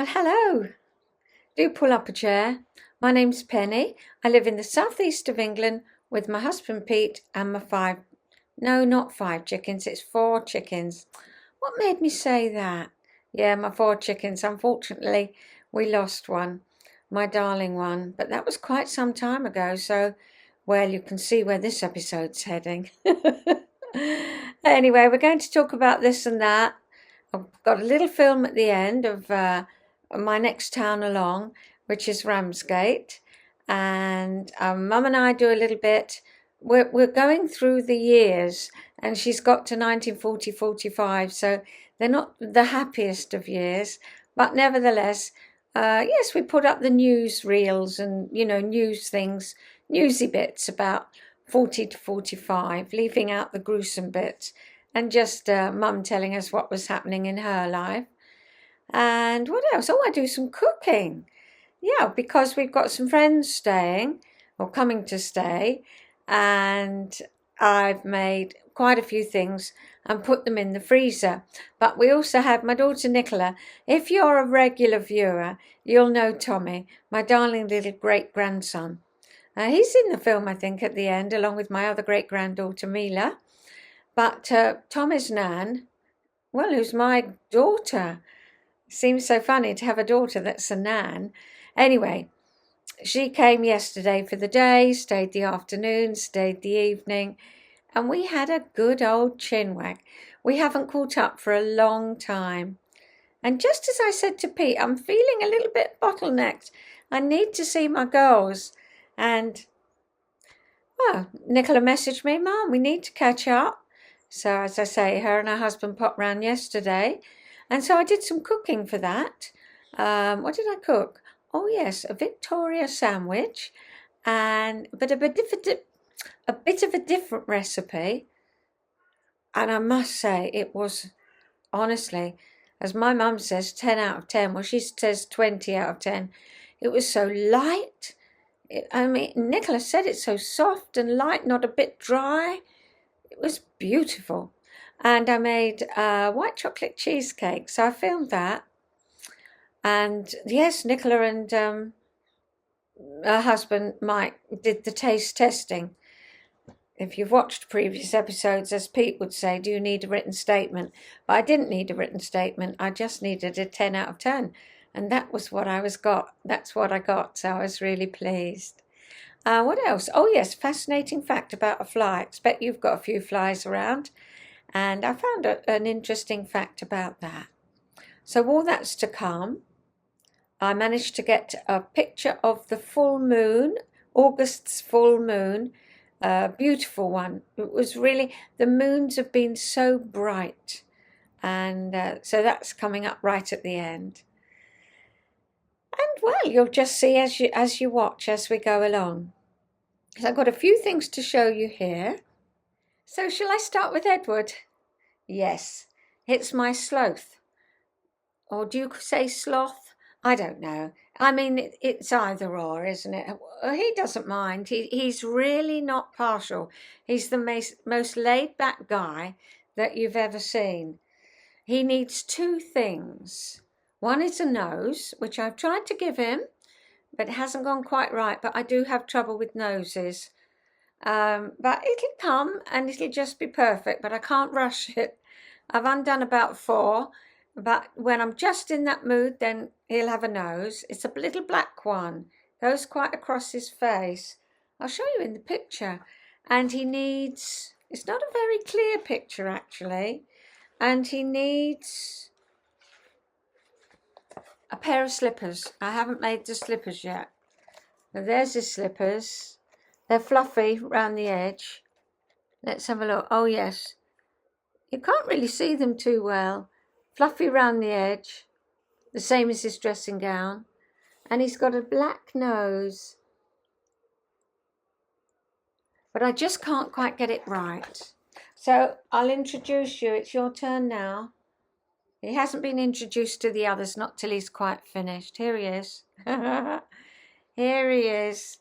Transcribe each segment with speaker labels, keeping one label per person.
Speaker 1: Well, hello. Do pull up a chair. My name's Penny. I live in the southeast of England with my husband Pete and not 5 chickens, it's 4 chickens. What made me say that? Yeah, my 4 chickens. Unfortunately, we lost one, my darling one, but that was quite some time ago, so, well, you can see where this episode's heading. Anyway, we're going to talk about this and that. I've got a little film at the end of my next town along, which is Ramsgate, and Mum and I do a little bit. We're going through the years, and she's got to 1940-45, so they're not the happiest of years, but nevertheless, yes, we put up the news reels and news things, newsy bits about 40 to 45, leaving out the gruesome bits, and just Mum telling us what was happening in her life. And what else? Oh, I do some cooking. Yeah, because we've got some friends staying or coming to stay, and I've made quite a few things and put them in the freezer. But we also have my daughter Nicola. If you're a regular viewer, you'll know Tommy, my darling little great-grandson. He's in the film, I think, at the end, along with my other great-granddaughter Mila. But Tommy's nan, well, who's my daughter. Seems so funny to have a daughter that's a nan. Anyway, she came yesterday for the day, stayed the afternoon, stayed the evening, and we had a good old chinwag. We haven't caught up for a long time. And just as I said to Pete, I'm feeling a little bit bottlenecked. I need to see my girls. And, well, Nicola messaged me, Mum, we need to catch up. So, as I say, her and her husband popped round yesterday. And so I did some cooking for that. What did I cook? Oh, yes, a Victoria sandwich. But a bit of a different recipe. And I must say, it was, honestly, as my mum says, 10 out of 10. Well, she says 20 out of 10. It was so light. Nicola said it's so soft and light, not a bit dry. It was beautiful. And I made white chocolate cheesecake, so I filmed that. And yes, Nicola and her husband Mike did the taste testing. If you've watched previous episodes, as Pete would say, do you need a written statement? But I didn't need a written statement. I just needed a 10 out of 10. And that was what That's what I got, so I was really pleased. What else? Oh, yes, fascinating fact about a fly. I expect you've got a few flies around. And I found an interesting fact about that. So all that's to come. I managed to get a picture of the full moon, August's full moon, a beautiful one. It was really, the moons have been so bright. And so that's coming up right at the end. And well, you'll just see as you watch as we go along. So I've got a few things to show you here. So shall I start with Edward? Yes, it's my sloth. Or do you say sloth? I don't know. It's either or, isn't it? He doesn't mind. He's really not partial. He's the most laid-back guy that you've ever seen. He needs 2 things. One is a nose, which I've tried to give him, but it hasn't gone quite right. But I do have trouble with noses. But it'll come and it'll just be perfect, but I can't rush it. I've undone about 4, but when I'm just in that mood, then he'll have a nose. It's a little black one, goes quite across his face. I'll show you in the picture. And it's not a very clear picture actually, and he needs a pair of slippers. I haven't made the slippers yet. Now there's his slippers. They're fluffy round the edge. Let's have a look. Oh, yes. You can't really see them too well. Fluffy round the edge. The same as his dressing gown. And he's got a black nose. But I just can't quite get it right. So I'll introduce you. It's your turn now. He hasn't been introduced to the others, not till he's quite finished. Here he is. Here he is.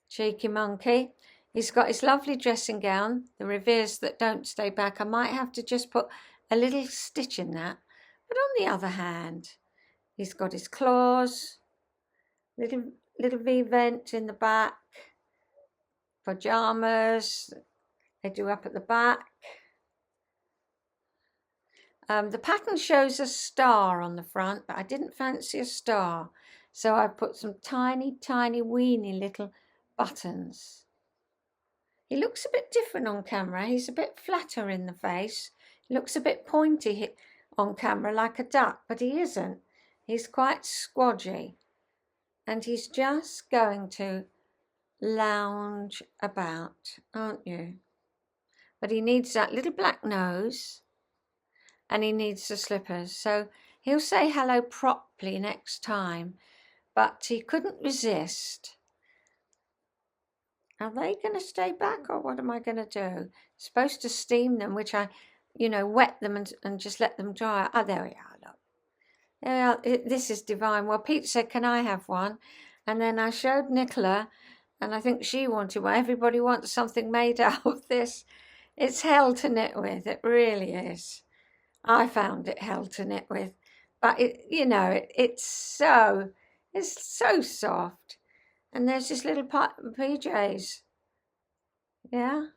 Speaker 1: Cheeky monkey. He's got his lovely dressing gown, the revers that don't stay back. I might have to just put a little stitch in that. But on the other hand, He's got his claws, little V-vent in the back, pyjamas, they do up at the back. The pattern shows a star on the front, but I didn't fancy a star, so I put some tiny, tiny, weeny little buttons. He looks a bit different on camera. He's a bit flatter in the face. He looks a bit pointy on camera, like a duck, but he isn't. He's quite squodgy, and he's just going to lounge about, aren't you? But he needs that little black nose, and he needs the slippers. So he'll say hello properly next time, but he couldn't resist. Are they going to stay back, or what am I going to do? Supposed to steam them, which I, wet them and just let them dry. Oh, there we are, look. There we are. This is divine. Well, Pete said, can I have one? And then I showed Nicola, and I think she wanted one. Everybody wants something made out of this. It's hell to knit with. It really is. I found it hell to knit with. But, it's so soft. And there's this little PJs. Yeah.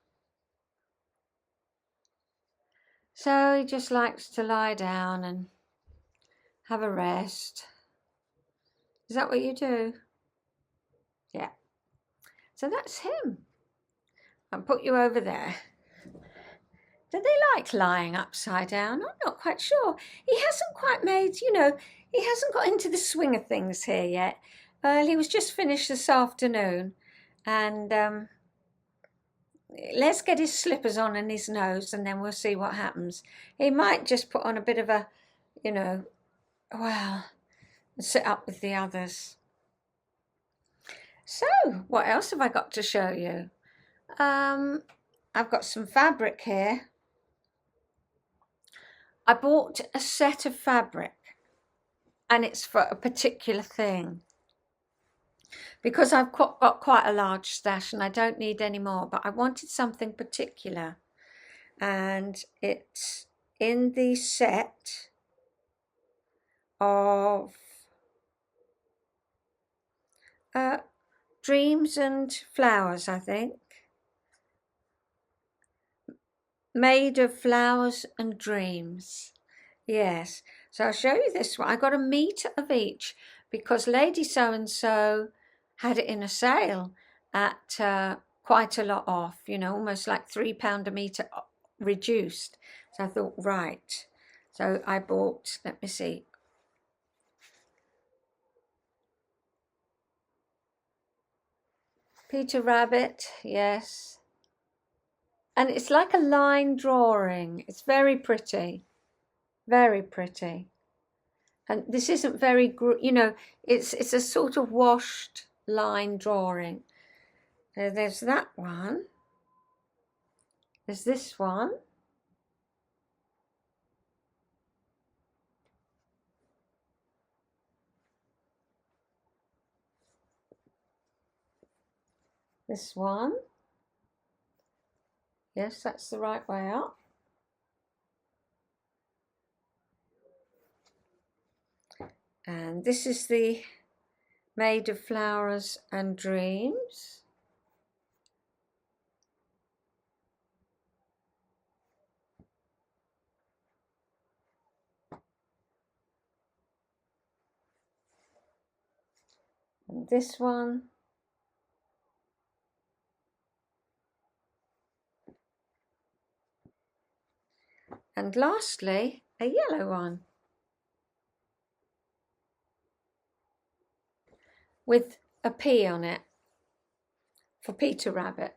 Speaker 1: So he just likes to lie down and have a rest. Is that what you do? Yeah. So that's him. I'll put you over there. Do they like lying upside down? I'm not quite sure. He hasn't quite made, he hasn't got into the swing of things here yet. He was just finished this afternoon, and let's get his slippers on and his nose, and then we'll see what happens. He might just put on a bit of a, sit up with the others. So, what else have I got to show you? I've got some fabric here. I bought a set of fabric, and it's for a particular thing. Because I've got quite a large stash and I don't need any more, but I wanted something particular. And it's in the set of Dreams and Flowers, I think. Made of Flowers and Dreams. Yes. So I'll show you this one. I got a metre of each because Lady So-and-so had it in a sale at quite a lot off, almost like £3 a metre reduced. So I thought, right. So I bought, let me see. Peter Rabbit, yes. And it's like a line drawing. It's very pretty. Very pretty. And this isn't very, it's a sort of washed line drawing. So there's that one. There's this one. This one. Yes, that's the right way up. And this is the Made of Flowers and Dreams. And this one. And lastly, a yellow one. With a P on it for Peter Rabbit.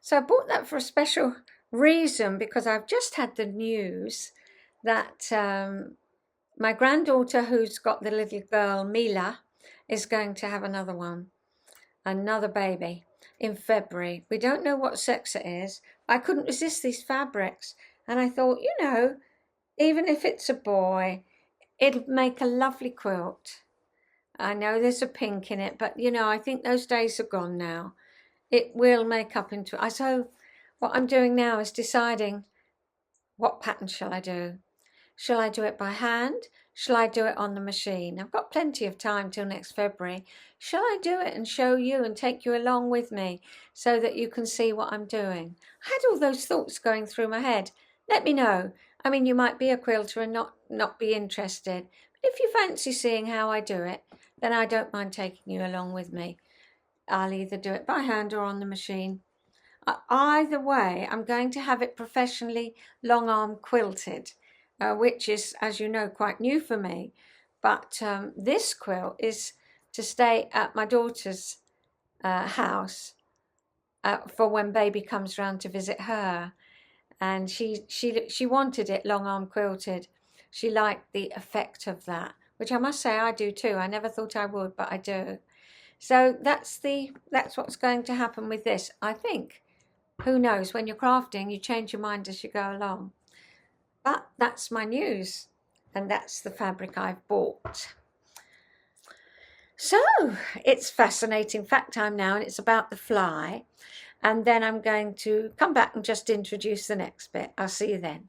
Speaker 1: So I bought that for a special reason because I've just had the news that my granddaughter, who's got the little girl Mila, is going to have another baby in February. We don't know what sex it is. I couldn't resist these fabrics, and I thought, even if it's a boy, it'll make a lovely quilt. I know there's a pink in it, but I think those days are gone now. It will make up into. So what I'm doing now is deciding what pattern shall I do. Shall I do it by hand? Shall I do it on the machine? I've got plenty of time till next February. Shall I do it and show you and take you along with me so that you can see what I'm doing? I had all those thoughts going through my head. Let me know. I mean, you might be a quilter and not be interested. But if you fancy seeing how I do it, then I don't mind taking you along with me. I'll either do it by hand or on the machine. Either way, I'm going to have it professionally long arm quilted, which is, as you know, quite new for me. But this quilt is to stay at my daughter's house for when baby comes round to visit her. And she wanted it long arm quilted. She liked the effect of that, which I must say I do too. I never thought I would, but I do. So that's what's going to happen with this, I think. Who knows, when you're crafting, you change your mind as you go along. But that's my news, and that's the fabric I've bought. So, it's fascinating fact time now, and it's about the fly. And then I'm going to come back and just introduce the next bit. I'll see you then.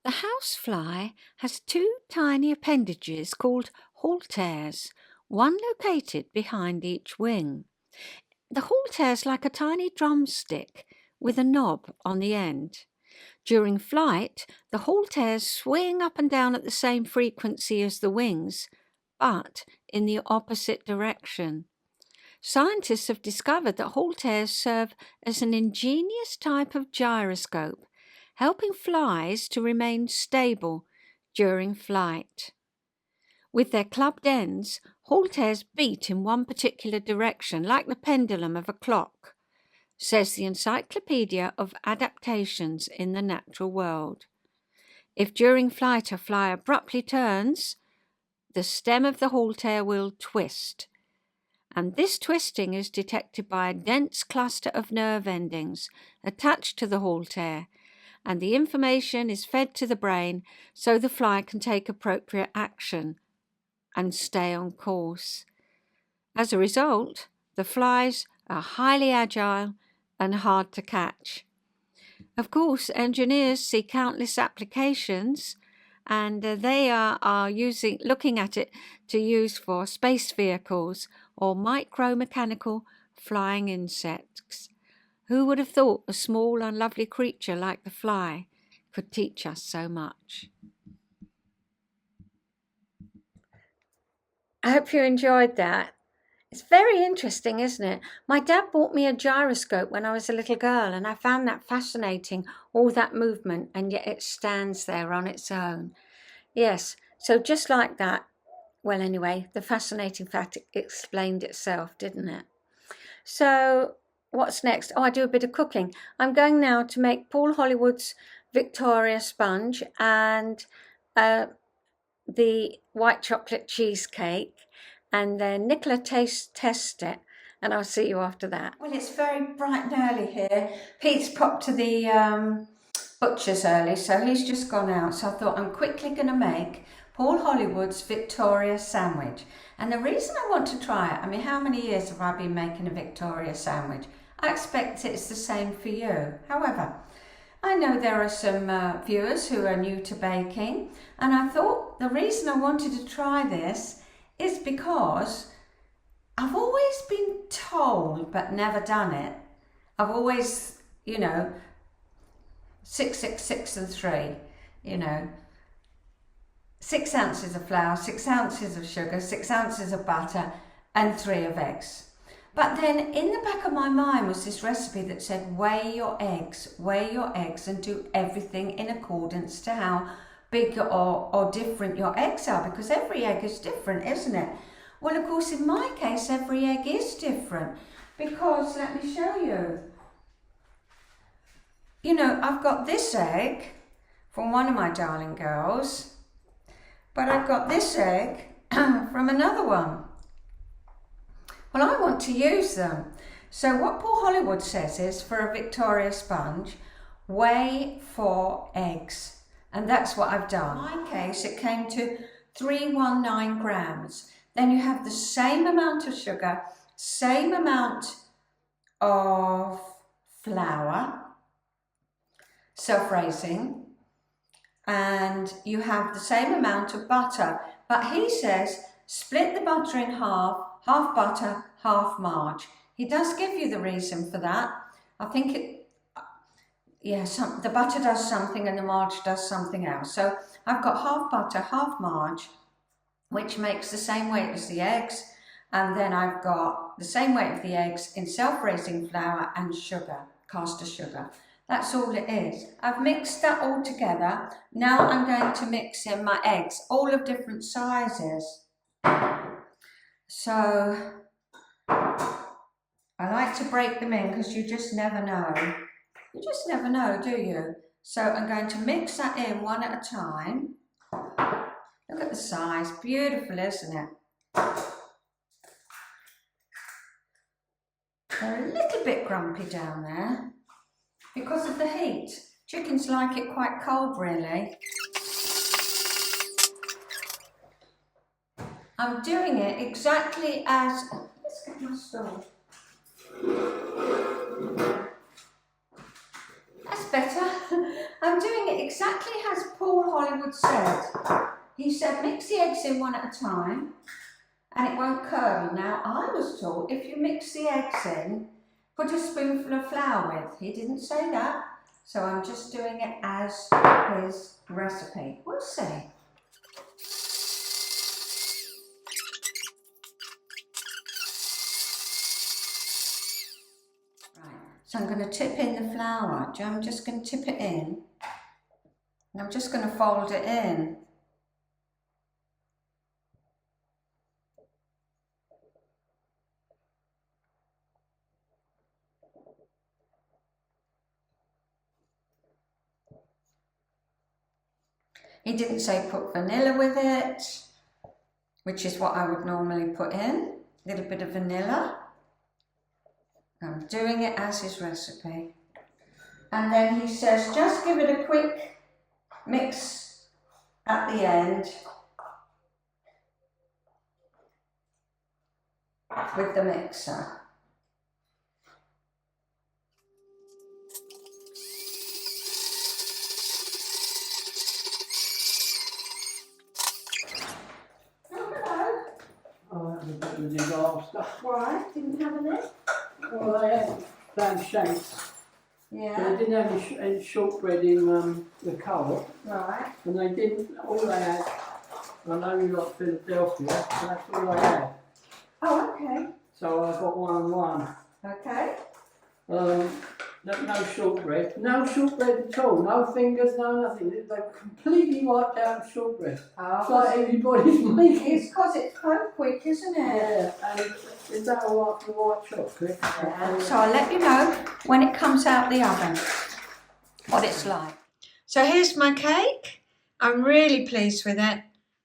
Speaker 1: The housefly has two tiny appendages called halteres, one located behind each wing. The haltere is like a tiny drumstick with a knob on the end. During flight, the halteres swing up and down at the same frequency as the wings, but in the opposite direction. Scientists have discovered that halteres serve as an ingenious type of gyroscope, helping flies to remain stable during flight. With their clubbed ends, halteres beat in one particular direction, like the pendulum of a clock, says the Encyclopedia of Adaptations in the Natural World. If during flight a fly abruptly turns, the stem of the haltere will twist, and this twisting is detected by a dense cluster of nerve endings attached to the haltere, and the information is fed to the brain so the fly can take appropriate action and stay on course. As a result, the flies are highly agile and hard to catch. Of course, engineers see countless applications, and they are looking at it to use for space vehicles or micro-mechanical flying insects. Who would have thought a small and lovely creature like the fly could teach us so much? I hope you enjoyed that. It's very interesting, isn't it? My dad bought me a gyroscope when I was a little girl, and I found that fascinating, all that movement, and yet it stands there on its own. Yes, so just like that. Well, anyway, the fascinating fact explained itself, didn't it? So what's next? Oh, I do a bit of cooking. I'm going now to make Paul Hollywood's Victoria sponge and the white chocolate cheesecake, and then Nicola test it, and I'll see you after that. Well, it's very bright and early here. Pete's popped to the butcher's early, so he's just gone out. So I thought I'm quickly going to make Paul Hollywood's Victoria sandwich. And the reason I want to try it, I mean, how many years have I been making a Victoria sandwich? I expect it's the same for you. However, I know there are some viewers who are new to baking, and I thought the reason I wanted to try this is because I've always been told but never done it. I've always, 6, 6, 6 and 3, 6 ounces of flour, 6 ounces of sugar, 6 ounces of butter, and 3 of eggs. But then in the back of my mind was this recipe that said weigh your eggs and do everything in accordance to how big or different your eggs are, because every egg is different, isn't it? Well, of course, in my case, every egg is different, because let me show you. I've got this egg from one of my darling girls, but I've got this egg from another one. Well, I want to use them. So what Paul Hollywood says is, for a Victoria sponge, weigh 4 eggs. And that's what I've done. In my case, it came to 319 grams. Then you have the same amount of sugar, same amount of flour, self-raising, and you have the same amount of butter. But he says split the butter in half, half butter, half marge. He does give you the reason for that. I think the butter does something and the marge does something else. So I've got half butter, half marge, which makes the same weight as the eggs. And then I've got the same weight of the eggs in self-raising flour and sugar, caster sugar. That's all it is. I've mixed that all together. Now I'm going to mix in my eggs, all of different sizes. So I like to break them in because you just never know. You just never know, do you? So I'm going to mix that in one at a time. Look at the size, beautiful, isn't it? They're a little bit grumpy down there because of the heat. Chickens like it quite cold, really. I'm doing it exactly as, let's get my stove. That's better. I'm doing it exactly as Paul Hollywood said. He said mix the eggs in one at a time and it won't curdle. Now I was taught if you mix the eggs in, put a spoonful of flour with. He didn't say that, so I'm just doing it as his recipe. We'll see. Right, so I'm going to tip in the flour. I'm just going to tip it in and I'm just going to fold it in. He didn't say put vanilla with it, which is what I would normally put in. A little bit of vanilla. I'm doing it as his recipe. And then he says just give it a quick mix at the end with the mixer.
Speaker 2: A disaster.
Speaker 1: Why? Didn't have any?
Speaker 2: Well, they had clam shanks.
Speaker 1: Yeah.
Speaker 2: But they didn't have any shortbread in the cupboard.
Speaker 1: Right.
Speaker 2: And they didn't, all they had, I know you like Philadelphia, so that's all they had.
Speaker 1: Oh, okay.
Speaker 2: So I got 1 and 1.
Speaker 1: Okay.
Speaker 2: No shortbread. No shortbread at all. No fingers, no nothing. They completely wiped out the shortbread.
Speaker 1: Oh,
Speaker 2: it's like everybody's making.
Speaker 1: It's because it's quite quick, isn't it?
Speaker 2: Yeah, and is that all right for white chocolate?
Speaker 1: Yeah. So I'll let you know when it comes out the oven what it's like. So here's my cake. I'm really pleased with it.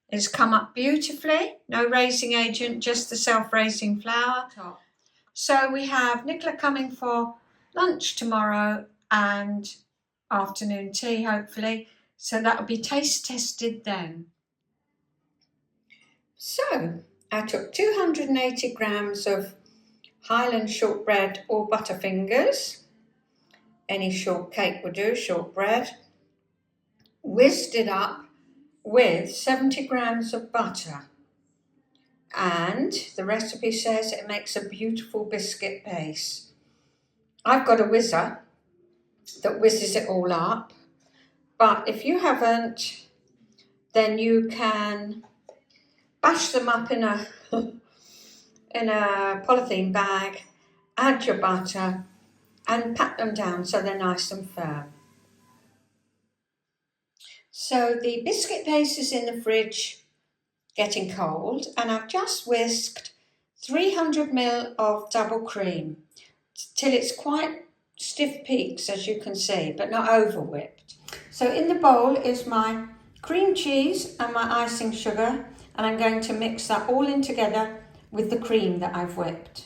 Speaker 1: It's come up beautifully. No raising agent, just the self-raising flour. So we have Nicola coming for lunch tomorrow and afternoon tea, hopefully. So that'll be taste tested then. So I took 280 grams of Highland shortbread or Butterfingers. Any shortcake will do, shortbread. Whisked it up with 70 grams of butter. And the recipe says it makes a beautiful biscuit base. I've got a whizzer that whizzes it all up, but if you haven't, then you can bash them up in a polythene bag, add your butter and pat them down so they're nice and firm. So the biscuit base is in the fridge getting cold, and I've just whisked 300 ml of double cream till it's quite stiff peaks, as you can see, but not over whipped. So in the bowl is my cream cheese and my icing sugar, and I'm going to mix that all in together with the cream that I've whipped.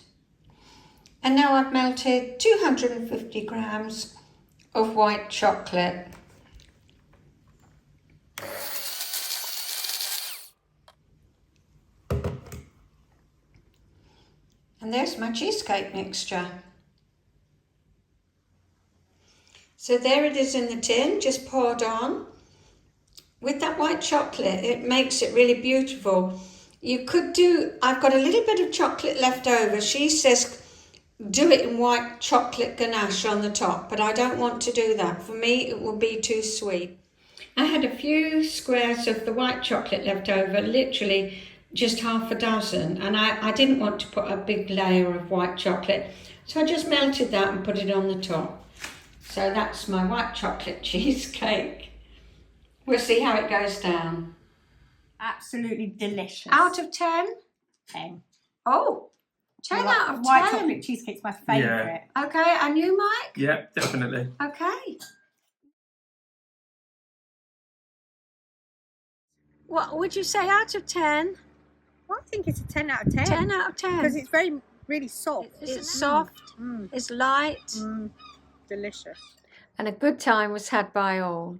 Speaker 1: And now I've melted 250 grams of white chocolate. And there's my cheesecake mixture. So there it is in the tin, just poured on. with that white chocolate, it makes it really beautiful. You could do, I've got a little bit of chocolate left over. She says do it in white chocolate ganache on the top, but I don't want to do that. For me, it will be too sweet. I had a few squares of the white chocolate left over, literally just half a dozen, and I didn't want to put a big layer of white chocolate, so I just melted that and put it on the top. So that's my white chocolate cheesecake. We'll see how it goes down.
Speaker 3: Absolutely delicious.
Speaker 1: Out of 10?
Speaker 3: 10.
Speaker 1: Oh, 10 out of 10.
Speaker 3: White chocolate cheesecake's my favourite.
Speaker 1: Yeah. Okay, and you, Mike?
Speaker 4: Yeah, definitely.
Speaker 1: Okay. What would you say out of 10?
Speaker 3: Well, I think it's a 10 out of 10.
Speaker 1: 10 out of 10.
Speaker 3: Because it's really soft.
Speaker 1: It's soft, it's light.
Speaker 3: Delicious.
Speaker 1: And a good time was had by all.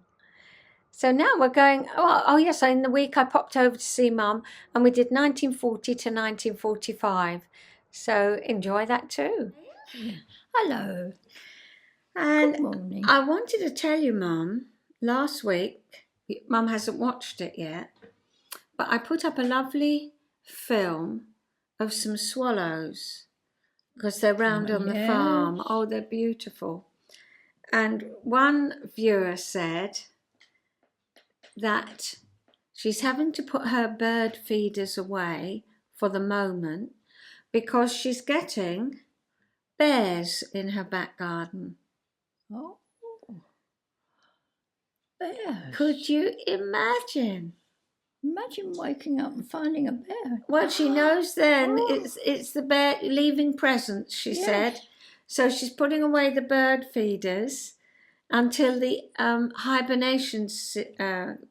Speaker 1: So now we're going, oh yes, in the week I popped over to see Mum and we did 1940 to 1945. So enjoy that too.
Speaker 5: Hello.
Speaker 1: And
Speaker 5: Good morning.
Speaker 1: I wanted to tell you, Mum, last week, Mum hasn't watched it yet, but I put up a lovely film of some swallows because they're round on the farm. Oh, they're beautiful. And one viewer said that she's having to put her bird feeders away for the moment because she's getting bears in her back garden.
Speaker 5: Oh, bears.
Speaker 1: Could you imagine?
Speaker 5: Imagine waking up and finding a bear.
Speaker 1: Well, she knows then it's the bear leaving presents, she said. So she's putting away the bird feeders until the hibernation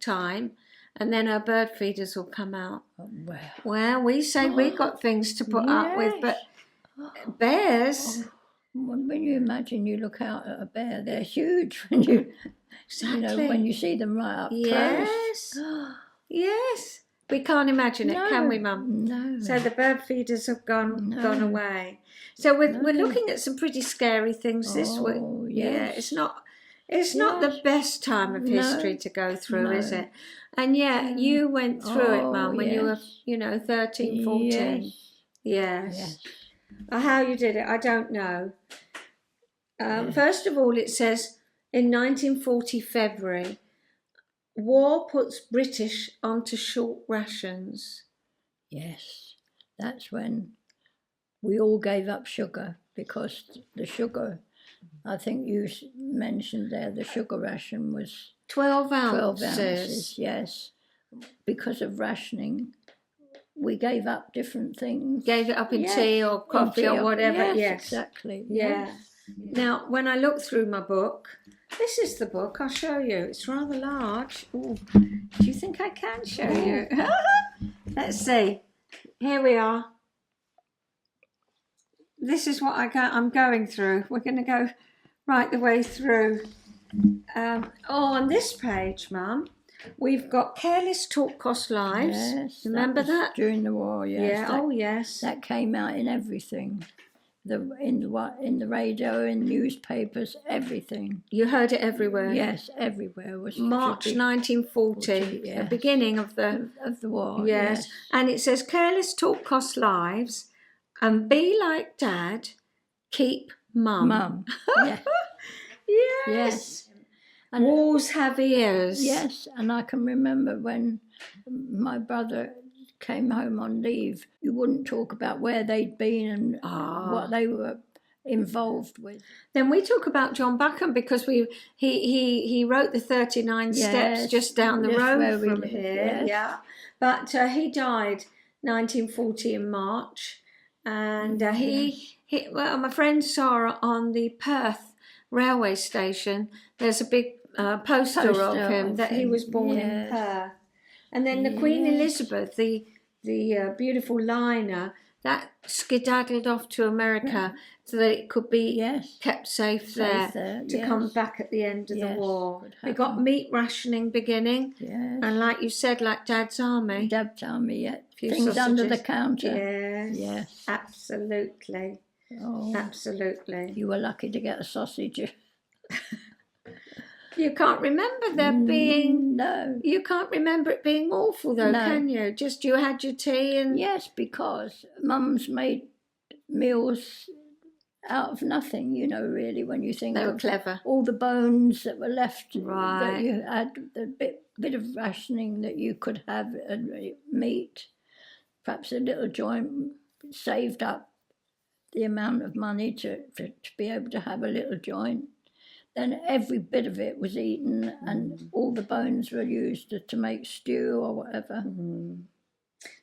Speaker 1: time, and then her bird feeders will come out.
Speaker 5: Oh, well.
Speaker 1: Well, we say we got things to put up with, but bears...
Speaker 5: When you imagine you look out at a bear, they're huge when you, when you see them right up
Speaker 1: close. Yes. We can't imagine it, can we, Mum?
Speaker 5: No.
Speaker 1: So the bird feeders have gone away. So we're looking at some pretty scary things this week.
Speaker 5: Yes.
Speaker 1: Yeah, it's not the best time of history to go through, is it? And yet you went through it, Mum, when you were, 13, 14. Yes. How you did it, I don't know. First of all, it says in 1940 February, war puts British onto short rations.
Speaker 5: Yes, that's when we all gave up sugar because the sugar, I think you mentioned there, the sugar ration was
Speaker 1: 12 ounces.
Speaker 5: 12 ounces, yes. Because of rationing, we gave up different things.
Speaker 1: Gave it up in tea or coffee or whatever.
Speaker 5: Yes, exactly.
Speaker 1: Yeah.
Speaker 5: Yes.
Speaker 1: Now, when I look through my book, this is the book. I'll show you. It's rather large. Ooh. Do you think I can show you? Let's see. Here we are. This is what I'm going through. We're going to go right the way through. On this page, Mum, we've got Careless Talk Cost Lives.
Speaker 5: Yes,
Speaker 1: Remember that?
Speaker 5: During the war, yes.
Speaker 1: Yeah, yes.
Speaker 5: That came out in everything. In the radio, in newspapers, everything.
Speaker 1: You heard it everywhere?
Speaker 5: Yes, everywhere. Was
Speaker 1: March 1940,
Speaker 5: yes.
Speaker 1: the beginning of the
Speaker 5: war.
Speaker 1: Yes. And it says, Careless Talk Costs Lives, and be like Dad, keep Mum.
Speaker 5: Mum, yeah.
Speaker 1: Yes. And walls have ears.
Speaker 5: Yes, and I can remember when my brother came home on leave, you wouldn't talk about where they'd been and what they were involved with.
Speaker 1: Then we talk about John Buchan because he wrote the 39 Steps just down the road from here.
Speaker 5: Yes.
Speaker 1: Yeah, but he died 1940 in March, and my friend saw on the Perth railway station. There's a big poster of him that he was born in Perth. And then the Queen Elizabeth, the beautiful liner, that skedaddled off to America so that it could be kept safe there to come back at the end of the war. We got meat rationing beginning, and like you said, like Dad's army.
Speaker 5: Dad's army, things
Speaker 1: sausages.
Speaker 5: Under the counter.
Speaker 1: Yes, absolutely.
Speaker 5: Oh,
Speaker 1: absolutely.
Speaker 5: You were lucky to get a sausage.
Speaker 1: You can't remember there being...
Speaker 5: No.
Speaker 1: You can't remember it being awful, though,
Speaker 5: No.
Speaker 1: can you? Just you had your tea and...
Speaker 5: Yes, because Mum's made meals out of nothing, you know, really, when you think
Speaker 1: They were
Speaker 5: of
Speaker 1: clever.
Speaker 5: all the bones that were left,
Speaker 1: Right.
Speaker 5: that you had, the bit of rationing that you could have, meat, perhaps a little joint, saved up the amount of money to be able to have a little joint. Then every bit of it was eaten, and all the bones were used to make stew or whatever.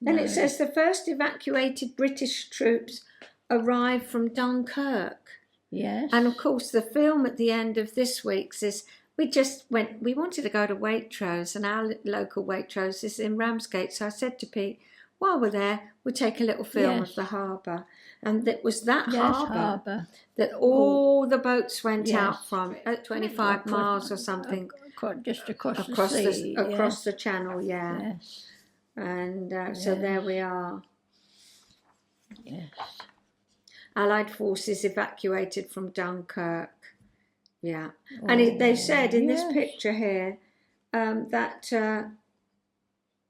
Speaker 1: Then it says the first evacuated British troops arrived from Dunkirk.
Speaker 5: Yes.
Speaker 1: And of course, the film at the end of this week's is we wanted to go to Waitrose, and our local Waitrose is in Ramsgate. So I said to Pete, while we're there, we'll take a little film of the harbour. And it was that harbour that all the boats went out from at 25 miles or something.
Speaker 5: Just across
Speaker 1: the
Speaker 5: sea.
Speaker 1: Across the channel, yeah.
Speaker 5: Yes.
Speaker 1: And so there we are.
Speaker 5: Yes.
Speaker 1: Allied forces evacuated from Dunkirk. Yeah. And they said in this picture here that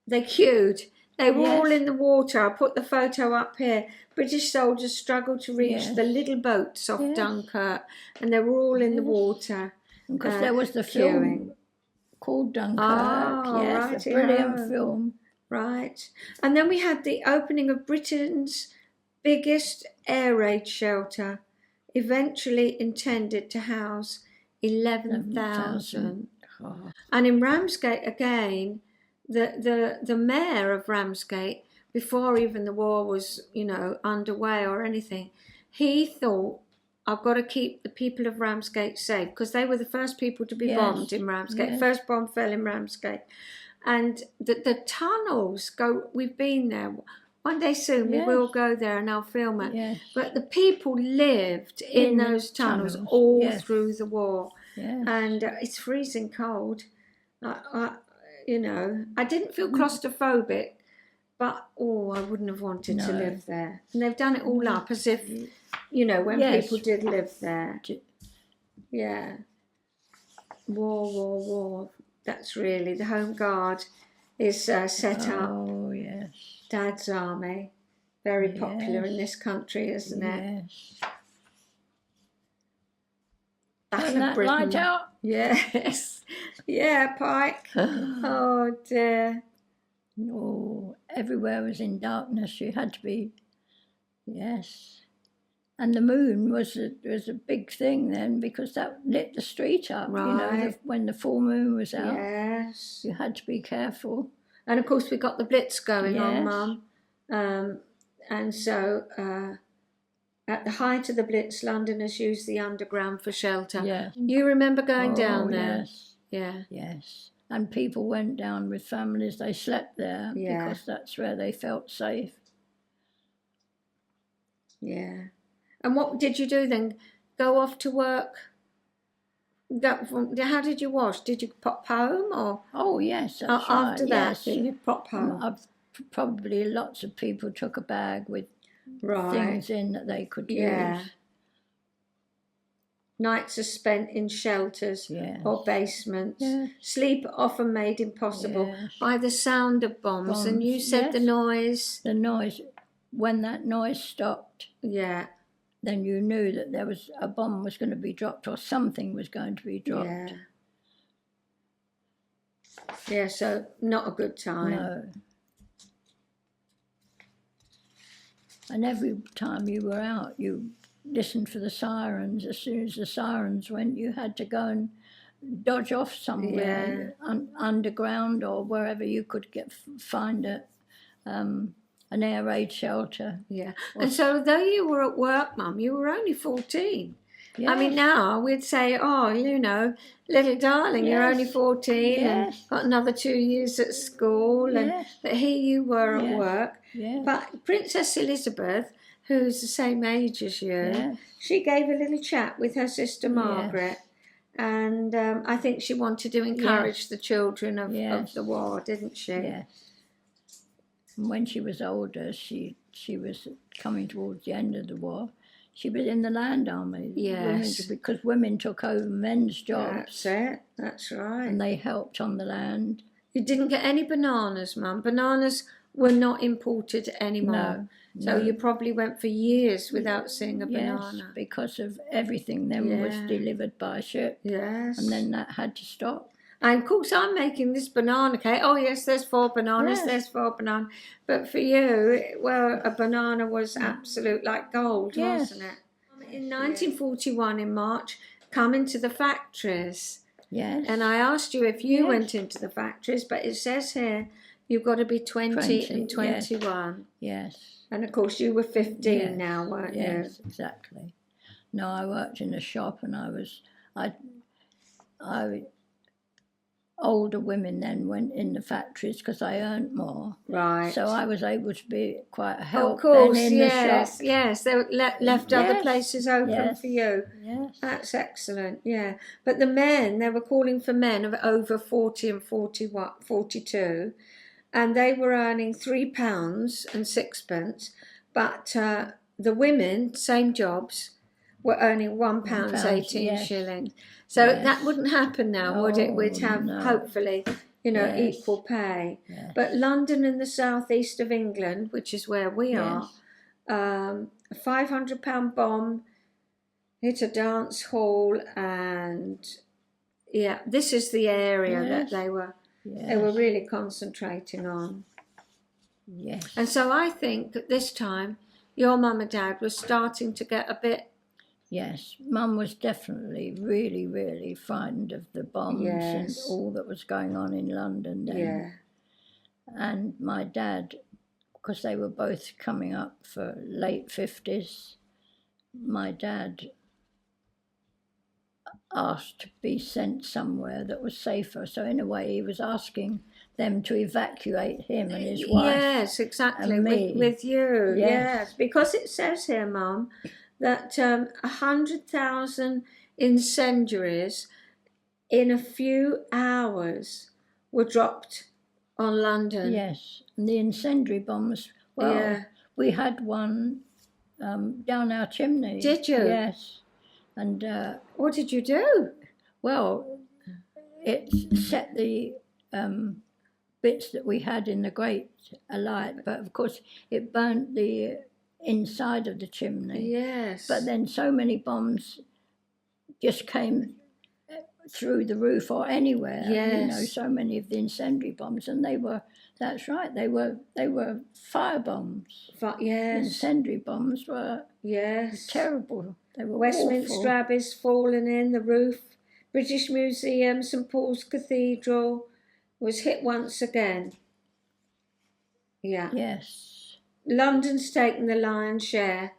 Speaker 1: they queued. They were all in the water. I'll put the photo up here. British soldiers struggled to reach the little boats off Dunkirk, and they were all in the water.
Speaker 5: Because there was the film called Dunkirk.
Speaker 1: Oh,
Speaker 5: yes, a brilliant film.
Speaker 1: Right. And then we had the opening of Britain's biggest air raid shelter, eventually intended to house 11,000.
Speaker 5: Oh.
Speaker 1: And in Ramsgate again, the mayor of Ramsgate, before even the war was, underway or anything, he thought, I've got to keep the people of Ramsgate safe, because they were the first people to be bombed in Ramsgate. First bomb fell in Ramsgate. And the tunnels we've been there. One day soon we will go there and I'll film it. Yes. But the people lived in those tunnels all through the war. Yes. And it's freezing cold. I didn't feel claustrophobic, but I wouldn't have wanted to live there. And they've done it all up as if, when people did live there. Yeah. War. That's really, the Home Guard is set up.
Speaker 5: Oh, yes.
Speaker 1: Dad's Army. Very popular in this country, isn't it?
Speaker 5: Yes.
Speaker 1: Battle of Britain.
Speaker 5: Light out?
Speaker 1: Yes. Yeah, Pike. Oh, dear.
Speaker 5: Oh, everywhere was in darkness. You had to be, And the moon was a big thing then, because that lit the street up, when the full moon was out.
Speaker 1: Yes.
Speaker 5: You had to be careful.
Speaker 1: And of course we got the Blitz going on, Mum. And so at the height of the Blitz, Londoners used the underground for shelter.
Speaker 5: Yes.
Speaker 1: You remember going down there?
Speaker 5: Yes.
Speaker 1: Yeah.
Speaker 5: Yes. And people went down with families. They slept there because that's where they felt safe.
Speaker 1: Yeah. And what did you do then? Go off to work? How did you wash? Did you pop home or?
Speaker 5: Oh yes, that's
Speaker 1: after
Speaker 5: right.
Speaker 1: that, you pop home.
Speaker 5: Probably lots of people took a bag with things in that they could use. Nights are spent in shelters or basements. Yes. Sleep often made impossible by the sound of bombs. And you said the noise. The noise. When that noise stopped. Yeah. Then you knew that there was a bomb was going to be dropped or something was going to be dropped. Yeah, so not a good time. No. And every time you were out, you listened for the sirens. As soon as the sirens went, you had to go and dodge off somewhere, underground or wherever you could find it. An air raid shelter. Yeah. And so though you were at work, Mum, you were only 14. Yes. I mean, now we'd say, little darling, you're only 14 and got another 2 years at school. But here you were at work. Yes. But Princess Elizabeth, who's the same age as you, she gave a little chat with her sister Margaret. And I think she wanted to encourage the children of the war, didn't she? Yes. And when she was older, she was coming towards the end of the war, She was in the land army.
Speaker 1: Yes.
Speaker 5: Because women took over men's
Speaker 1: That's
Speaker 5: jobs
Speaker 1: it. That's right.
Speaker 5: and they helped on the land.
Speaker 1: You didn't get any bananas, Mum. Bananas were not imported anymore.
Speaker 5: No.
Speaker 1: So you probably went for years without seeing a
Speaker 5: Yes,
Speaker 1: banana.
Speaker 5: because of everything then was
Speaker 1: Yeah.
Speaker 5: delivered by ship.
Speaker 1: Yes.
Speaker 5: And then that had to stop.
Speaker 1: And of course, I'm making this banana cake. Oh, yes, there's 4 bananas,
Speaker 5: Yes.
Speaker 1: there's 4 bananas. But for you, well, a banana was absolute like gold,
Speaker 5: Yes.
Speaker 1: wasn't it? In 1941, in March, come into the factories.
Speaker 5: Yes.
Speaker 1: And I asked you if you
Speaker 5: Yes.
Speaker 1: went into the factories, but it says here you've got to be 20 and
Speaker 5: 20, yes.
Speaker 1: 21.
Speaker 5: Yes.
Speaker 1: And of course, you were 15
Speaker 5: Yes.
Speaker 1: now, weren't
Speaker 5: Yes, exactly. No, I worked in a shop and older women then went in the factories because I earned more.
Speaker 1: you? Right.
Speaker 5: So I was able to be quite a
Speaker 1: of
Speaker 5: help
Speaker 1: course,
Speaker 5: then in the shop.
Speaker 1: yes. They left other
Speaker 5: Yes.
Speaker 1: places open
Speaker 5: Yes.
Speaker 1: for you.
Speaker 5: Yes.
Speaker 1: That's excellent, yeah. But the men, they were calling for men of over 40 and 42, and they were earning £3 and sixpence. But the women, same jobs, were earning £1 18
Speaker 5: yes.
Speaker 1: shillings. So
Speaker 5: Yes.
Speaker 1: that wouldn't happen now, would it? We'd
Speaker 5: Oh,
Speaker 1: have,
Speaker 5: no.
Speaker 1: hopefully,
Speaker 5: Yes.
Speaker 1: equal pay.
Speaker 5: Yes.
Speaker 1: But London and the southeast of England, which is where we are, a £500 bomb hit a dance hall, and yeah, this is the area that
Speaker 5: Yes.
Speaker 1: they were
Speaker 5: Yes.
Speaker 1: really concentrating on.
Speaker 5: Yes.
Speaker 1: And so I think at this time your mum and dad were starting to get a bit.
Speaker 5: Yes, Mum was definitely really, really frightened of the bombs
Speaker 1: Yes.
Speaker 5: and all that was going on in London then.
Speaker 1: Yeah.
Speaker 5: And my dad, because they were both coming up for late 50s, my dad asked to be sent somewhere that was safer. So in a way he was asking them to evacuate him and his wife.
Speaker 1: Yes, exactly.
Speaker 5: and me.
Speaker 1: With you.
Speaker 5: Yes.
Speaker 1: Yes. Because it says here, Mum, that 100,000 incendiaries in a few hours were dropped on London.
Speaker 5: Yes, and the incendiary bombs, well,
Speaker 1: Yeah.
Speaker 5: we had one down our chimney.
Speaker 1: Did you?
Speaker 5: Yes. And,
Speaker 1: What did you do?
Speaker 5: well, it set the bits that we had in the grate alight, but of course it burnt the inside of the chimney.
Speaker 1: Yes.
Speaker 5: But then so many bombs just came through the roof or anywhere.
Speaker 1: Yes.
Speaker 5: So many of the incendiary bombs, and that's right, they were fire bombs.
Speaker 1: Yes.
Speaker 5: Incendiary bombs were
Speaker 1: Yes.
Speaker 5: terrible. They were
Speaker 1: Westminster
Speaker 5: awful.
Speaker 1: Abbey's fallen in, the roof. British Museum, St Paul's Cathedral was hit once again. Yeah.
Speaker 5: Yes.
Speaker 1: London's taken the lion's share.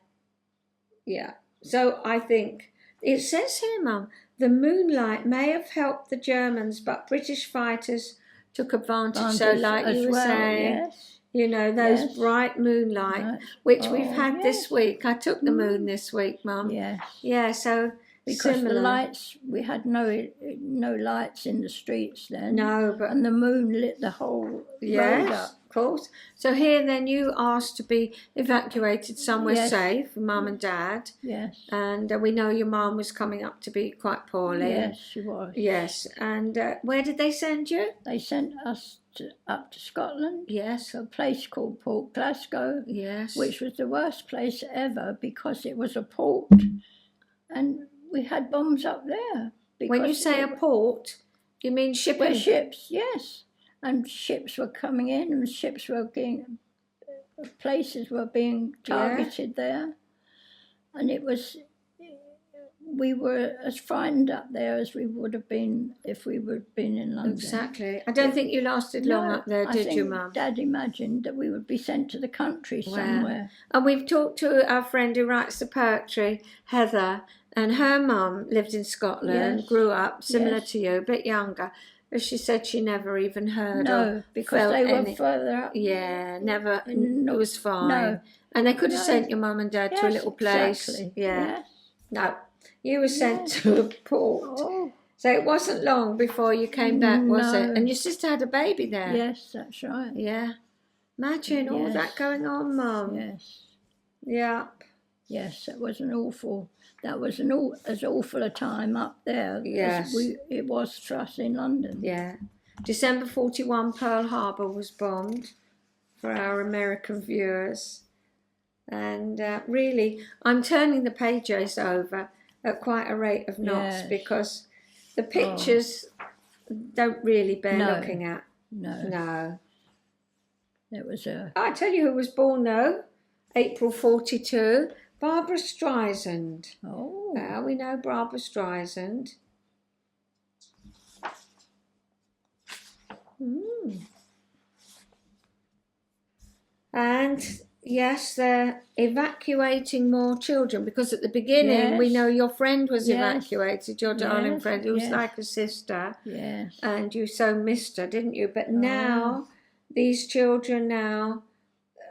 Speaker 1: Yeah. So I think it says here, Mum, the moonlight may have helped the Germans, but British fighters took advantage. So, like
Speaker 5: as
Speaker 1: you were
Speaker 5: well,
Speaker 1: saying,
Speaker 5: yes.
Speaker 1: those
Speaker 5: Yes.
Speaker 1: bright moonlight,
Speaker 5: Right.
Speaker 1: which we've
Speaker 5: Oh,
Speaker 1: had this
Speaker 5: yes.
Speaker 1: week. I took the moon this week, Mum.
Speaker 5: Yes.
Speaker 1: Yeah. So
Speaker 5: Because
Speaker 1: similar.
Speaker 5: the lights, we had no lights in the streets then.
Speaker 1: No, but
Speaker 5: And the moon lit the whole road
Speaker 1: yes,
Speaker 5: up.
Speaker 1: of course. So here, then you asked to be evacuated somewhere
Speaker 5: Yes.
Speaker 1: safe, Mum and Dad,
Speaker 5: Yes.
Speaker 1: and we know your mum was coming up to be quite poorly.
Speaker 5: Yes, she was.
Speaker 1: Yes, and where did they send you?
Speaker 5: They sent us up to Scotland
Speaker 1: Yes,
Speaker 5: to a place called Port Glasgow,
Speaker 1: yes.
Speaker 5: which was the worst place ever because it was a port and we had bombs up there.
Speaker 1: When you say a port, you mean shipping?
Speaker 5: Well, ships, yes. And ships were coming in and ships were being, places were being targeted there. And it was, we were as frightened up there as we would have been if we would have been in London.
Speaker 1: Exactly. I don't think you lasted long up there, did you, Mum?
Speaker 5: Dad imagined that we would be sent to the country somewhere.
Speaker 1: And we've talked to our friend who writes the poetry, Heather, and her mum lived in Scotland,
Speaker 5: Yes.
Speaker 1: grew up similar
Speaker 5: Yes.
Speaker 1: to you, a bit younger. But she said she never even heard
Speaker 5: No,
Speaker 1: or
Speaker 5: because
Speaker 1: felt
Speaker 5: they were
Speaker 1: any.
Speaker 5: further up.
Speaker 1: Yeah, never.
Speaker 5: No,
Speaker 1: it was fine.
Speaker 5: no.
Speaker 1: And they could have
Speaker 5: No.
Speaker 1: sent your mum and dad to a
Speaker 5: Yes,
Speaker 1: little place.
Speaker 5: exactly.
Speaker 1: Yeah.
Speaker 5: Yes.
Speaker 1: No, you were sent
Speaker 5: Yes.
Speaker 1: to a port.
Speaker 5: Oh,
Speaker 1: So it wasn't long before you came back, was
Speaker 5: No.
Speaker 1: it? And your sister had a baby there.
Speaker 5: yes, that's right.
Speaker 1: Yeah. Imagine all
Speaker 5: Yes.
Speaker 1: that going on, Mum.
Speaker 5: Yes.
Speaker 1: Yeah.
Speaker 5: Yes, it was an awful. That was as awful a time up there
Speaker 1: Yes.
Speaker 5: as it was for us in London.
Speaker 1: Yeah. December 41, Pearl Harbor was bombed for our American viewers. And really, I'm turning the pages over at quite a rate of knots
Speaker 5: Yes.
Speaker 1: because the pictures don't really bear
Speaker 5: No.
Speaker 1: looking at.
Speaker 5: No,
Speaker 1: No.
Speaker 5: it was a.
Speaker 1: I tell you who was born though, April 42, Barbara Streisand.
Speaker 5: Oh,
Speaker 1: Well, we know Barbara Streisand. And yes, they're evacuating more children because at the beginning we
Speaker 5: Yes.
Speaker 1: know your friend was
Speaker 5: Yes.
Speaker 1: evacuated, your darling
Speaker 5: Yes,
Speaker 1: friend, who was
Speaker 5: yes.
Speaker 1: like a sister,
Speaker 5: yes.
Speaker 1: and you so missed her, didn't you? But now, these children now,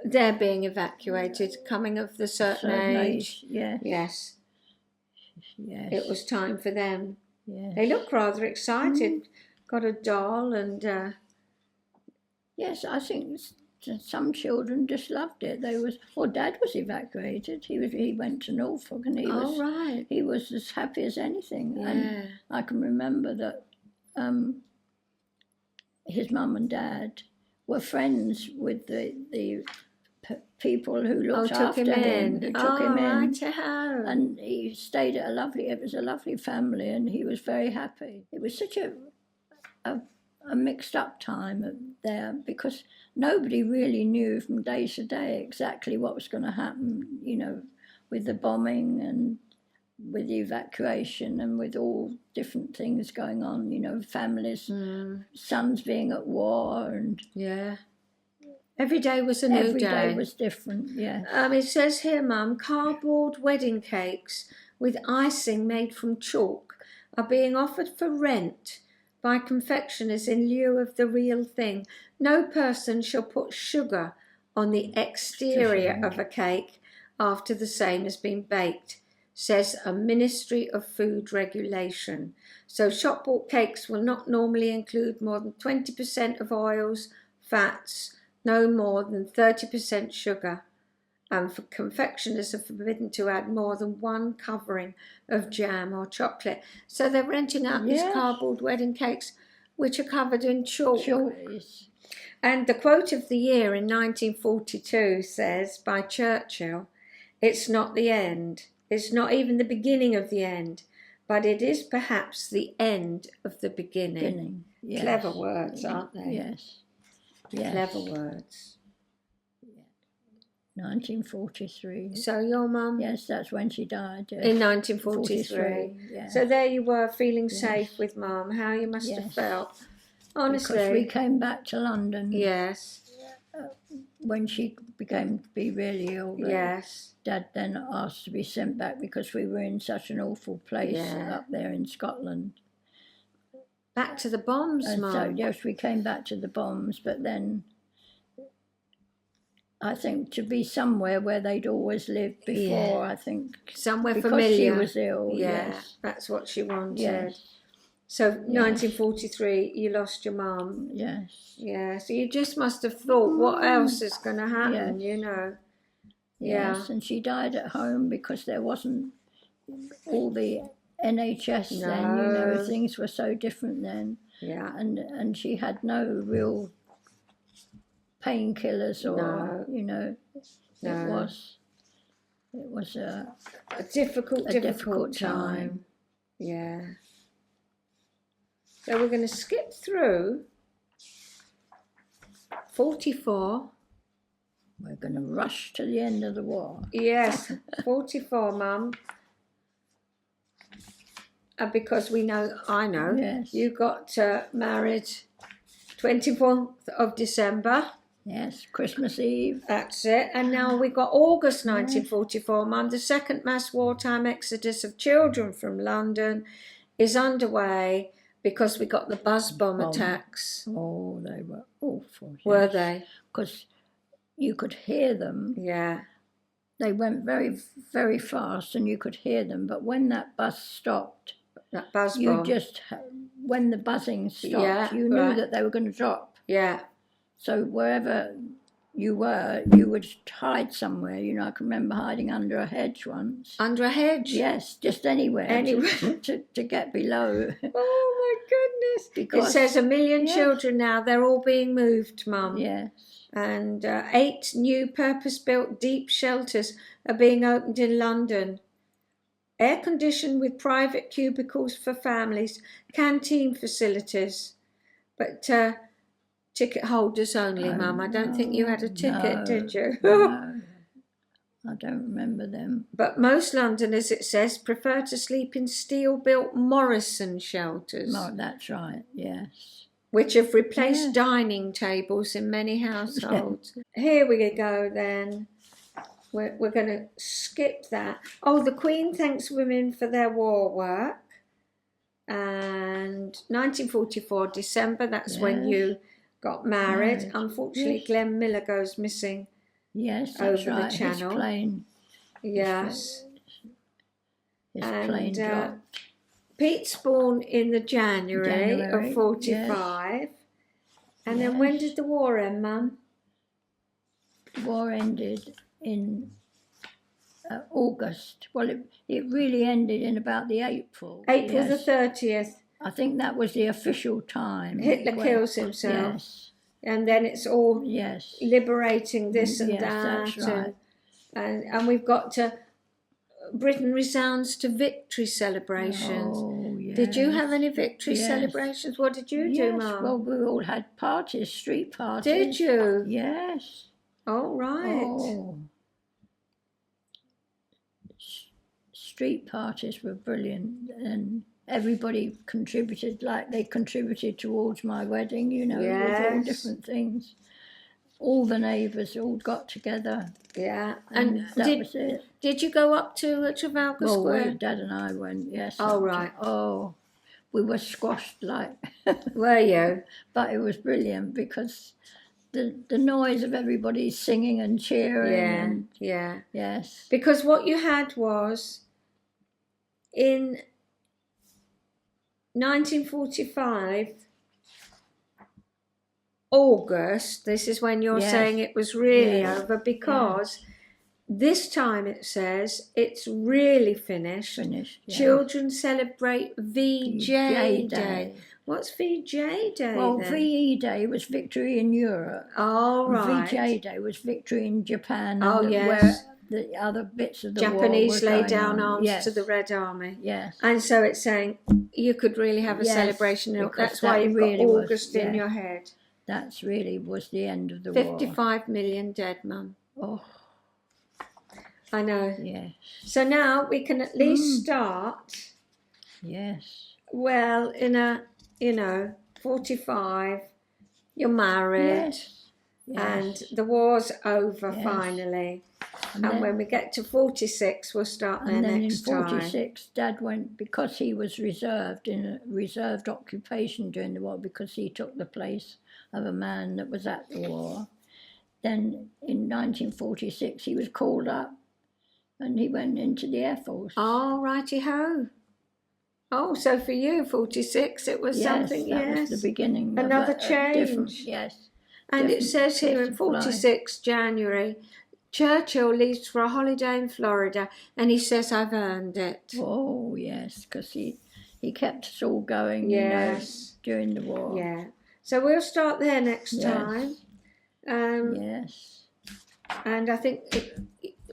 Speaker 1: they're being evacuated, coming of the certain age.
Speaker 5: Yes.
Speaker 1: Yes,
Speaker 5: Yes.
Speaker 1: it was time for them.
Speaker 5: Yes.
Speaker 1: They look rather excited. Got a doll and
Speaker 5: Yes, I think some children just loved it. Dad was evacuated. He went to Norfolk and
Speaker 1: oh right,
Speaker 5: he was as happy as anything.
Speaker 1: yeah,
Speaker 5: And I can remember that his mum and dad were friends with the people who looked
Speaker 1: took
Speaker 5: after
Speaker 1: him in.
Speaker 5: who took him in.
Speaker 1: Righty-ho.
Speaker 5: And he stayed at it was a lovely family and he was very happy. It was such a mixed up time there because nobody really knew from day to day exactly what was going to happen, with the bombing and with the evacuation and with all different things going on, families, sons being at war and
Speaker 1: Yeah. Every day was a new
Speaker 5: every day was different, yeah.
Speaker 1: It says here, Mum, cardboard wedding cakes with icing made from chalk are being offered for rent by confectioners in lieu of the real thing. No person shall put sugar on the exterior of a cake after the same has been baked, says a Ministry of Food Regulation. So shop-bought cakes will not normally include more than 20% of oils, fats, no more than 30% sugar, and for confectioners are forbidden to add more than one covering of jam or chocolate. So they're renting out these cardboard wedding cakes which are covered in chalk. And the quote of the year in 1942 says, by Churchill, "It's not the end. It's not even the beginning of the end, but it is perhaps the end of the beginning."
Speaker 5: Yes.
Speaker 1: Clever words, aren't they?
Speaker 5: Yes. Yes.
Speaker 1: Clever words.
Speaker 5: 1943.
Speaker 1: So your mum?
Speaker 5: Yes, that's when she died.
Speaker 1: In 1943.
Speaker 5: Yeah.
Speaker 1: So there you were, feeling safe with Mum. How you must have
Speaker 5: Yes.
Speaker 1: felt. Honestly.
Speaker 5: Because we came back to London
Speaker 1: Yes.
Speaker 5: when she began to be really ill.
Speaker 1: Yes.
Speaker 5: Dad then asked to be sent back because we were in such an awful place
Speaker 1: Yeah.
Speaker 5: up there in Scotland.
Speaker 1: Back to the bombs,
Speaker 5: And
Speaker 1: Mum.
Speaker 5: so, yes, we came back to the bombs, but then I think to be somewhere where they'd always lived before, I think.
Speaker 1: Somewhere
Speaker 5: because
Speaker 1: familiar.
Speaker 5: she was ill,
Speaker 1: Yeah,
Speaker 5: yes.
Speaker 1: that's what she wanted.
Speaker 5: Yes,
Speaker 1: So 1943, you lost your mum.
Speaker 5: yes.
Speaker 1: Yeah, so you just must have thought, what else is going to happen,
Speaker 5: Yes.
Speaker 1: Yeah.
Speaker 5: Yes, and she died at home because there wasn't all the NHS then,
Speaker 1: No.
Speaker 5: things were so different then.
Speaker 1: Yeah.
Speaker 5: And she had no real painkillers or,
Speaker 1: No.
Speaker 5: it was a
Speaker 1: difficult time. Yeah. So we're going to skip through 44.
Speaker 5: we're going to rush to the end of the war.
Speaker 1: Yes, 44, Mum. Because I know,
Speaker 5: Yes.
Speaker 1: you got married 24th of December.
Speaker 5: Yes, Christmas Eve.
Speaker 1: That's it. And now we got August 1944, Mum. The second mass wartime exodus of children from London is underway because we got the buzz bomb attacks.
Speaker 5: Oh, they were awful.
Speaker 1: Were they?
Speaker 5: Because you could hear them.
Speaker 1: Yeah.
Speaker 5: They went very, very fast and you could hear them. But when that bus stopped,
Speaker 1: That buzz
Speaker 5: you
Speaker 1: bomb.
Speaker 5: when the buzzing stopped, you knew that they were going to drop.
Speaker 1: Yeah.
Speaker 5: So wherever you would hide somewhere. You know, I can remember hiding under a hedge once.
Speaker 1: Under a hedge?
Speaker 5: Yes, just anywhere.
Speaker 1: Anywhere.
Speaker 5: To get below.
Speaker 1: Oh, my goodness.
Speaker 5: Because,
Speaker 1: it says 1 million
Speaker 5: yes.
Speaker 1: children now, they're all being moved, Mum.
Speaker 5: Yes.
Speaker 1: And 8 new purpose-built deep shelters are being opened in London. Air-conditioned with private cubicles for families, canteen facilities. But ticket holders only, Mum. I don't think you had a ticket, did you?
Speaker 5: No, I don't remember them.
Speaker 1: But most Londoners, it says, prefer to sleep in steel-built Morrison shelters.
Speaker 5: Oh, that's right, yes.
Speaker 1: Which have replaced dining tables in many households. Here we go then. We're going to skip that. Oh, the Queen thanks women for their war work. And 1944, December, that's when you got married. Unfortunately, Glenn Miller goes missing.
Speaker 5: Yes,
Speaker 1: over
Speaker 5: that's right.
Speaker 1: the channel.
Speaker 5: His plane.
Speaker 1: Yes.
Speaker 5: His plane dropped.
Speaker 1: Pete's born in the January of 45.
Speaker 5: Yes.
Speaker 1: And then when did the war end, Mum?
Speaker 5: The war ended in August. Well, it really ended in about the April.
Speaker 1: April the 30th.
Speaker 5: I think that was the official time.
Speaker 1: Hitler kills himself.
Speaker 5: Yes.
Speaker 1: And then it's all liberating this and that.
Speaker 5: That's right.
Speaker 1: And we've got to... Britain resounds to victory celebrations.
Speaker 5: Oh, yes.
Speaker 1: Did you have any victory celebrations? What did you do, Mum?
Speaker 5: Well, we all had parties, street parties.
Speaker 1: Did you?
Speaker 5: Yes.
Speaker 1: Oh, right.
Speaker 5: Oh. Street parties were brilliant, and everybody contributed, like they contributed towards my wedding, you know, with all different things. All the neighbours all got together.
Speaker 1: Yeah.
Speaker 5: And that was it.
Speaker 1: Did you go up to Trafalgar Square?
Speaker 5: Dad and I went, yes.
Speaker 1: Oh, right.
Speaker 5: We were squashed like...
Speaker 1: Were you?
Speaker 5: But it was brilliant because the noise of everybody singing and cheering. Yes.
Speaker 1: Because what you had was, in 1945... August, this is when you're saying it was really over, because this time it says it's really finished. Children celebrate VJ Day. What's VJ Day?
Speaker 5: Well,
Speaker 1: then?
Speaker 5: VE Day was victory in Europe.
Speaker 1: Oh, right.
Speaker 5: VJ Day was victory in Japan.
Speaker 1: Oh,
Speaker 5: and
Speaker 1: yes.
Speaker 5: Where the other bits of the
Speaker 1: Japanese
Speaker 5: war were
Speaker 1: laid down arms
Speaker 5: Yes.
Speaker 1: to the Red Army.
Speaker 5: Yes.
Speaker 1: And so it's saying you could really have a celebration. That's why you've got August in your head.
Speaker 5: That really was the end of the war.
Speaker 1: 55 million dead, Mum.
Speaker 5: Oh.
Speaker 1: I know.
Speaker 5: Yes.
Speaker 1: So now we can at least start.
Speaker 5: Yes.
Speaker 1: Well, in a, 45, you're married.
Speaker 5: Yes.
Speaker 1: And the war's over finally. And when we get to 46, we'll start there next time.
Speaker 5: And then in 46, Dad went, because he was reserved in a reserved occupation during the war, because he took the place of a man that was at the war. Then in 1946, he was called up and he went into the Air Force.
Speaker 1: Oh, righty-ho. Oh, so for you, 46, it was something,
Speaker 5: that was the beginning.
Speaker 1: Another
Speaker 5: of
Speaker 1: change.
Speaker 5: Yes.
Speaker 1: And it says here in 46, January, Churchill leaves for a holiday in Florida, and he says, I've earned it.
Speaker 5: Oh, yes, because he kept us all going, during the war.
Speaker 1: Yeah. So we'll start there next time.
Speaker 5: Yes.
Speaker 1: And I think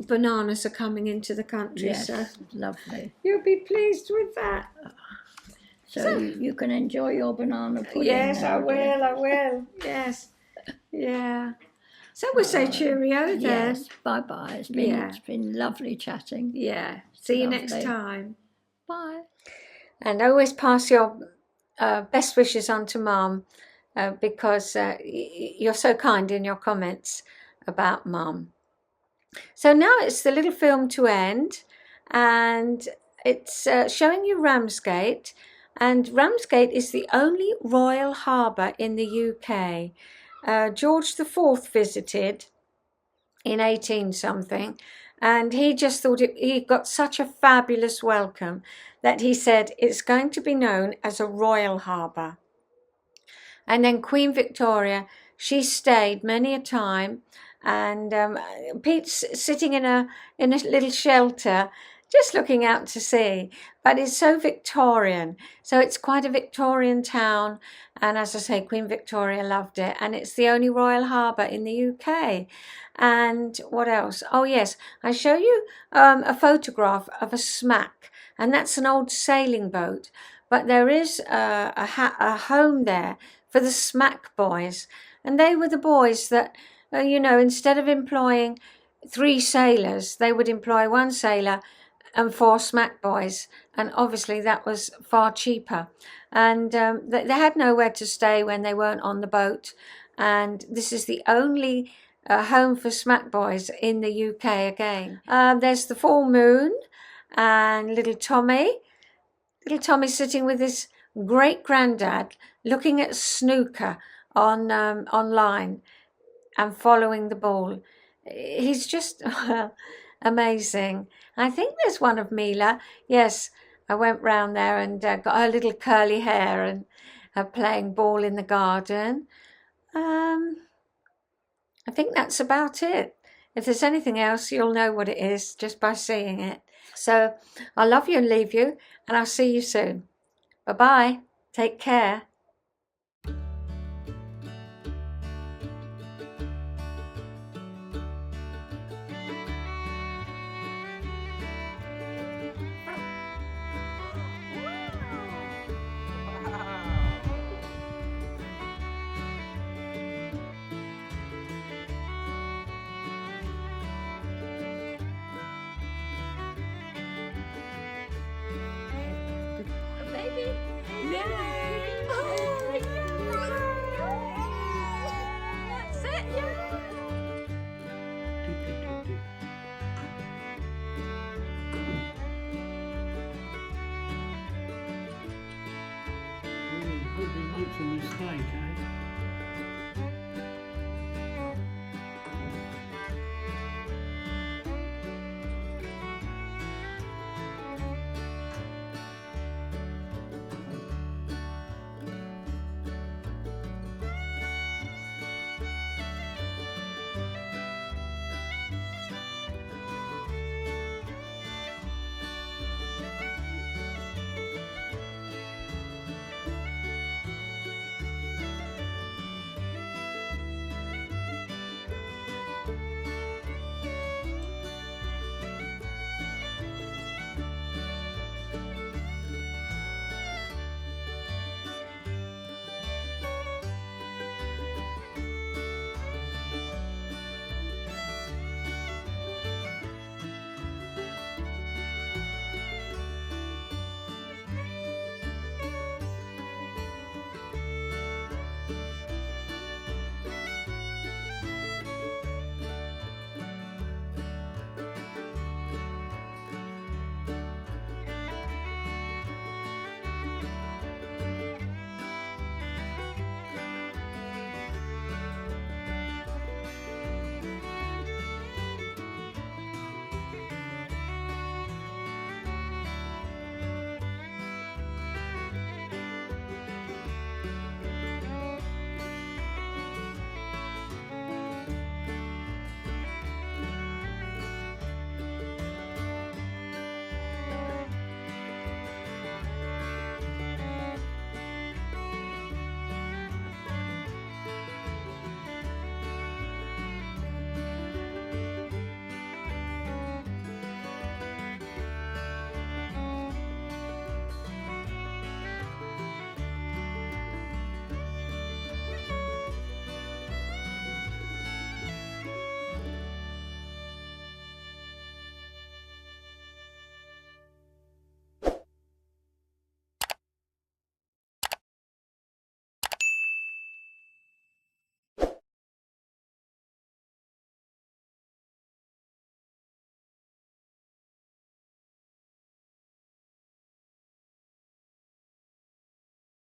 Speaker 1: bananas are coming into the country.
Speaker 5: Yes,
Speaker 1: so
Speaker 5: lovely.
Speaker 1: You'll be pleased with that.
Speaker 5: So you can enjoy your banana pudding.
Speaker 1: Yes,
Speaker 5: now,
Speaker 1: I will. Yes. Yeah. So we'll say cheerio then.
Speaker 5: Yes, bye-bye. It's been lovely chatting.
Speaker 1: Yeah. See you next time.
Speaker 5: Bye.
Speaker 1: And always pass your best wishes on to Mum because you're so kind in your comments about Mum. So now it's the little film to end, and it's showing you Ramsgate. And Ramsgate is the only royal harbour in the UK. George IV visited in 18-something, and he just thought he got such a fabulous welcome that he said it's going to be known as a royal harbour. And then Queen Victoria, she stayed many a time and Pete's sitting in a little shelter, just looking out to sea. But it's so Victorian, so it's quite a Victorian town. And as I say, Queen Victoria loved it, and it's the only royal harbour in the UK. And what else? Oh yes, I show you a photograph of a smack, and that's an old sailing boat. But there is a home there for the smack boys, and they were the boys that, instead of employing 3 sailors, they would employ 1 sailor and 4 smack boys, and obviously that was far cheaper. And they had nowhere to stay when they weren't on the boat, and this is the only home for smack boys in the UK again. There's the full moon and little Tommy. Little Tommy sitting with his great granddad looking at snooker online and following the ball. He's just amazing. I think there's one of Mila. Yes, I went round there and got her little curly hair and her playing ball in the garden. I think that's about it. If there's anything else, you'll know what it is just by seeing it. So I love you and leave you, and I'll see you soon. Bye-bye. Take care. Baby. Yay! Oh, that's it, yeah.
Speaker 2: Really, put the notes on the steak, eh?